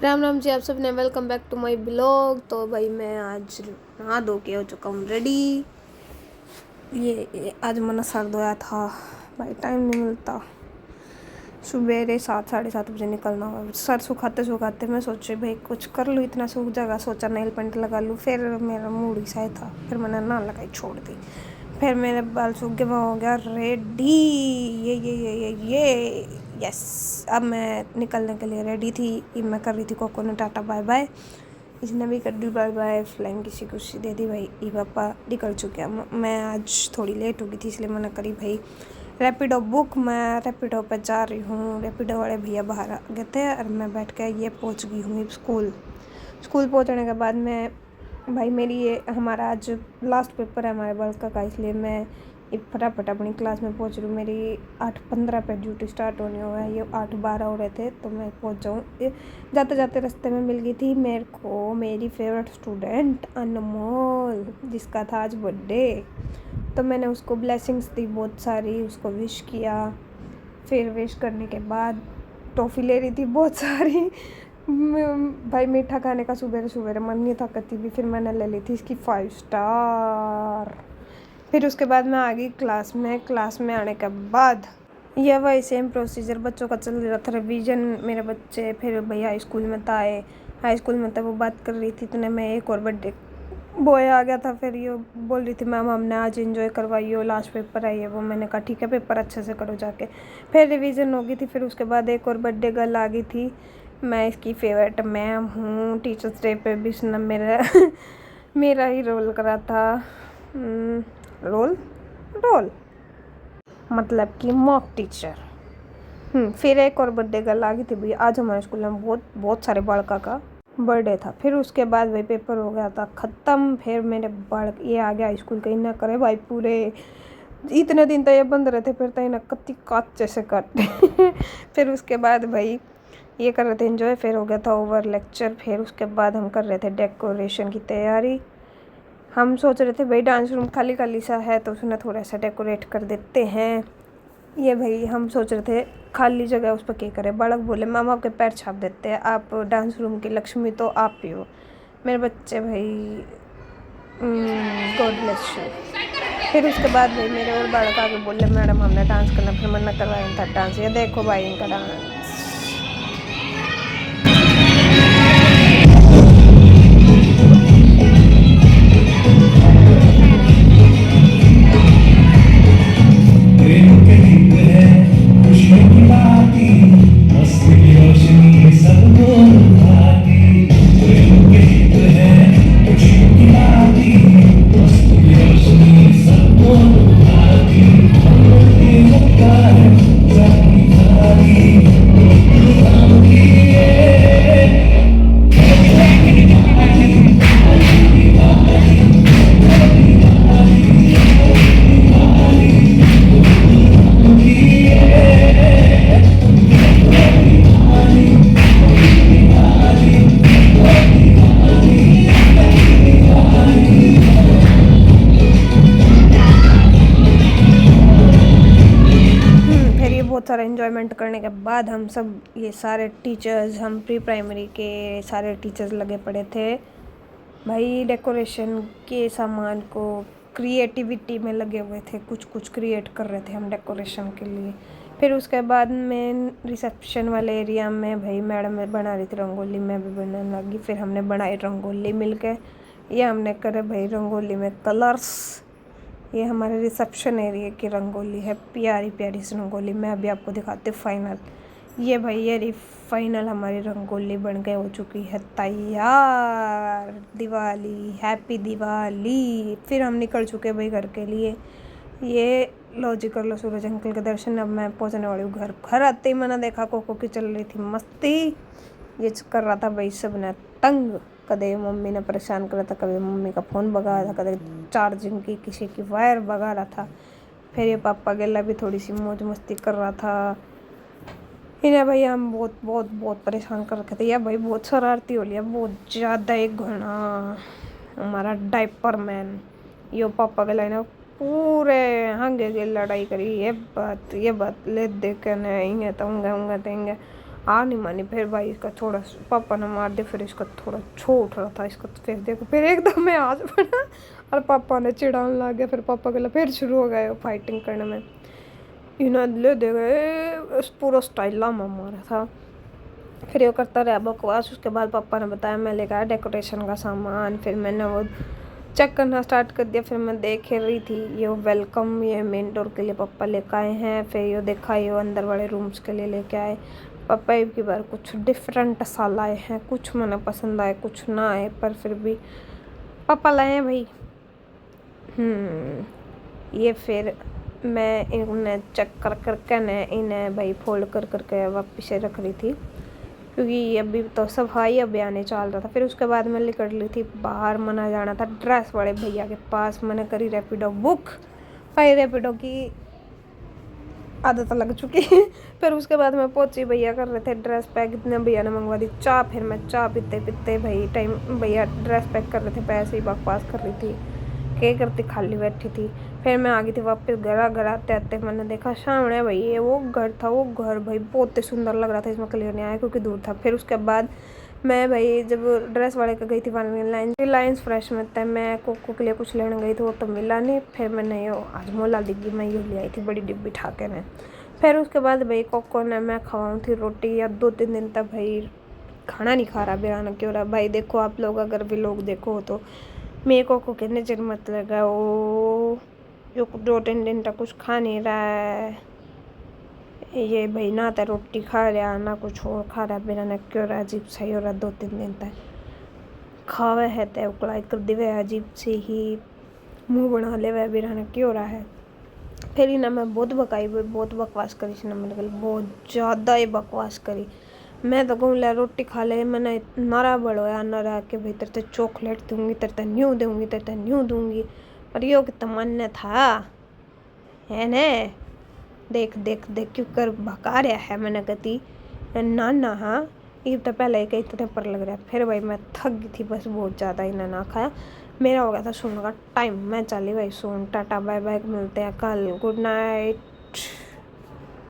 राम राम जी, आप सब ने welcome back to my blog. तो भाई मैं आज नहा धो के हो चुका हूँ रेडी। ये आज मैंने सर धोया था भाई, टाइम नहीं मिलता। सुबह 7 साढ़े 7 बजे निकलना हुआ। सर सुखाते मैं सोची भाई कुछ कर लूँ, इतना सूख जाएगा। सोचा नेल पेंट लगा लूँ, फिर मेरा मूड ही सही था, फिर मैंने ना लगाई, छोड़ दी। फिर मेरे बाल सूख गए, मैं हो गया रेडी। ये यस। अब मैं निकलने के लिए रेडी थी। मैं कर रही थी कोको ने टाटा बाय बाय। इसने भी कर दी बाय बाय, फ्लाइंग किसी कुछ दे दी भाई। ई पापा निकल चुके हैं। मैं आज थोड़ी लेट हो गई थी, इसलिए मैंने करी भाई रैपिडो बुक। मैं रैपिडो पे जा रही हूँ। रैपिडो वाले भैया बाहर आ गए थे और मैं बैठ के ये पहुँच गई हूँ स्कूल। पहुँचने के बाद मैं भाई मेरी ये हमारा आज लास्ट पेपर है हमारे बल्क का, इसलिए मैं फटाफट अपनी क्लास में पहुँच रही हूँ। मेरी 8:15 पे ड्यूटी स्टार्ट होने हुआ है। ये 8:12 हो रहे थे तो मैं पहुँच जाऊँ। जाते जाते रास्ते में मिल गई थी मेरे को मेरी फेवरेट स्टूडेंट अनमोल, जिसका था आज बर्थडे। तो मैंने उसको ब्लेसिंग्स दी बहुत सारी, उसको विश किया। फिर विश करने के बाद टॉफ़ी ले रही थी बहुत सारी। भाई मीठा खाने का सुबह मन नहीं था करती भी, फिर मैंने ले ली थी इसकी 5 स्टार। फिर उसके बाद मैं आ गई क्लास में आने के बाद यह वही सेम प्रोसीजर बच्चों का चल रहा था, रिवीजन। मेरे बच्चे फिर भैया हाई स्कूल में था, हाई स्कूल में था, वो बात कर रही थी। तो मैं एक और बर्थडे बॉय आ गया था। फिर ये बोल रही थी मैम हमने आज एंजॉय करवाई हो, लास्ट पेपर है ये वो। मैंने कहा ठीक है, पेपर अच्छे से करो जाके। फिर रिवीजन हो गई थी। फिर उसके बाद एक और बर्थडे गर्ल आ गई थी, मैं इसकी फेवरेट मैम हूँ। टीचर्स डे पे भी इसने मेरा ही रोल करा था। रोल मतलब कि मॉक टीचर। फिर एक और बर्थडे गर्ल आ गई थी भैया। आज हमारे स्कूल में बहुत सारे बालका का बर्थडे था। फिर उसके बाद भाई पेपर हो गया था ख़त्म। फिर मेरे बालक ये आ गया स्कूल के, इन्ना करे भाई पूरे इतने दिन तो ये बंद रहे थे, फिर तो इन्हें कत्ती काट जैसे काटे। फिर उसके बाद भाई ये कर रहे थे एंजॉय। फिर हो गया था ओवर लेक्चर। फिर उसके बाद हम कर रहे थे डेकोरेशन की तैयारी। हम सोच रहे थे भाई डांस रूम खाली खाली सा है तो उसने थोड़ा सा डेकोरेट कर देते हैं। ये भाई हम सोच रहे थे खाली जगह उस पर क्या करें। बालक बोले मामा आपके पैर छाप देते हैं, आप डांस रूम की लक्ष्मी तो आप ही हो। मेरे बच्चे भाई गॉड ब्लेस यू। फिर उसके बाद भाई मेरे और बालक आगे बोले मैडम हमने डांस करना, फिर मना करवाया था डांस। ये देखो भाई इनका डांस। बहुत सारा इन्जॉयमेंट करने के बाद हम सब ये सारे टीचर्स, हम प्री प्राइमरी के सारे टीचर्स लगे पड़े थे भाई डेकोरेशन के सामान को क्रिएटिविटी में लगे हुए थे। कुछ क्रिएट कर रहे थे हम डेकोरेशन के लिए। फिर उसके बाद में रिसेप्शन वाले एरिया में भाई मैडम बना रही थी रंगोली, मैं भी बनाने लगी। फिर हमने बनाई रंगोली मिलके। ये हमने करे भाई रंगोली में कलर्स। ये हमारे रिसेप्शन एरिया की रंगोली है, प्यारी प्यारी सी रंगोली। मैं अभी आपको दिखाती हूँ फाइनल। ये भाई ये फाइनल हमारी रंगोली बन के हो चुकी है तैयार। दिवाली, हैप्पी दिवाली। फिर हम निकल चुके भाई घर के लिए। ये लो जी कर लो सूरज अंकल के दर्शन। अब मैं पहुंचने वाली हूँ घर आते ही मैंने देखा कोको की चल रही थी मस्ती। ये कर रहा था भाई सब ने तंग। कदे मम्मी ने परेशान करा था, कभी मम्मी का फ़ोन भगा रहा था, कदे चार्जिंग की किसी की वायर भगा रहा था। फिर ये पापा गेला भी थोड़ी सी मौज मस्ती कर रहा था। इन्हें भाई हम बहुत परेशान कर रखे थे। या भाई बहुत शरारती हो लिया, बहुत ज़्यादा एक घना हमारा डायपर मैन। यो पापा के लाइन पूरे हंगे की लड़ाई करी। ये बात ले देख के नहीं तो होंगे देंगे। आ नहीं मानी। फिर भाई इसका थोड़ा पापा ने मार दिया, फिर इसका थोड़ा छो उठ रहा था इसका, तो फिर देखो फिर एकदम मैं आज पड़ा और पापा ने चिढ़ाने लग गया। फिर पापा के लिए फिर शुरू हो गए फाइटिंग करने में। इन्हें ले दे गए पूरा स्टाइल में मारा था। फिर ये करता रहा बकवास। उसके बाद पापा ने बताया, मैं लेकर आया डेकोरेशन का सामान। फिर मैंने वो चेक करना स्टार्ट कर दिया। फिर मैं देख रही थी ये वेलकम, ये मेन डोर के लिए पापा लेकर आए हैं। फिर ये देखा ये अंदर वाले रूम्स के लिए लेके आए पापा। एक की बार कुछ डिफरेंट सा लाए हैं, कुछ मैंने पसंद आए कुछ ना आए, पर फिर भी पापा लाए हैं भाई। ये फिर मैं इन्हें चेक कर करके न इन्हें भाई फोल्ड कर करके वापस रख रही थी, क्योंकि अभी तो सफाई अभियान चल रहा था। फिर उसके बाद मैं निकल रही थी बाहर, मना जाना था ड्रेस वाले भैया के पास। मैंने करी रैपिडो बुक, भाई रैपिडो की आदत लग चुकी है। फिर उसके बाद मैं पहुंची, भैया कर रहे थे ड्रेस पैक, इतने भैया ने मंगवा दी चाय। फिर मैं चाय पीते पीते भाई टाइम भैया ड्रेस पैक कर रहे थे, पैसे ही बकवास कर रही थी, क्या करती खाली बैठी थी। फिर मैं आ गई थी वापस घर आते आते मैंने देखा सामने भाई ये वो घर था। वो घर भाई बहुत ही सुंदर लग रहा था, इसमें क्लियर नहीं आया क्योंकि दूर था। फिर उसके बाद मैं भाई जब ड्रेस वाले का गई थी रिलायंस फ्रेश में, तब मैं कोको के लिए कुछ लेने गई थी, वो तो मिला नहीं। फिर मैंने ये आज मोला दिखी, मैं ये ले आई थी बड़ी डिब्बी ठाके में। फिर उसके बाद भाई कोको ने मैं खवाऊँ थी रोटी, या 2-3 दिन तक भाई खाना नहीं खा रहा, बेराना क्यों रहा भाई। देखो आप लोग अगर भी लोग देखो तो मेरे कोको के नज़र मत लगाओ, जो 2-3 दिन तक कुछ खा नहीं रहा है। ये भाई ना तो रोटी खा रहा ना कुछ और खा रहा, मेरा न क्यों रहा अजीब सा ही हो रहा। 2-3 दिन तक खावे है तो उकलाई कर दे अजीब से ही मुंह बना ले वह, मेरा न क्यों रहा है। फिर ना मैं बहुत बकाई, बहुत बकवास करी इसने मेरे को, बहुत ज़्यादा ही बकवास करी। मैं तो कहूँ ला रोटी खा ले, मैंने नारा बढ़ोया नारा के भाई तेरे चॉकलेट दूंगी, तेरे न्यू दूंगी, तेरे न्यू दूंगी। पर यो कि तमन्ना था है न, देख देख देख क्यों कर भका रहा है। मैंने कहती ना हाँ ये तो पहले ही इतने पर लग रहा है। फिर भाई मैं थक गई थी बस बहुत ज़्यादा, इन्हें ना खाया। मेरा हो गया था सोने का टाइम, मैं चली भाई सोन। टाटा बाय बाय, मिलते हैं कल, गुड नाइट।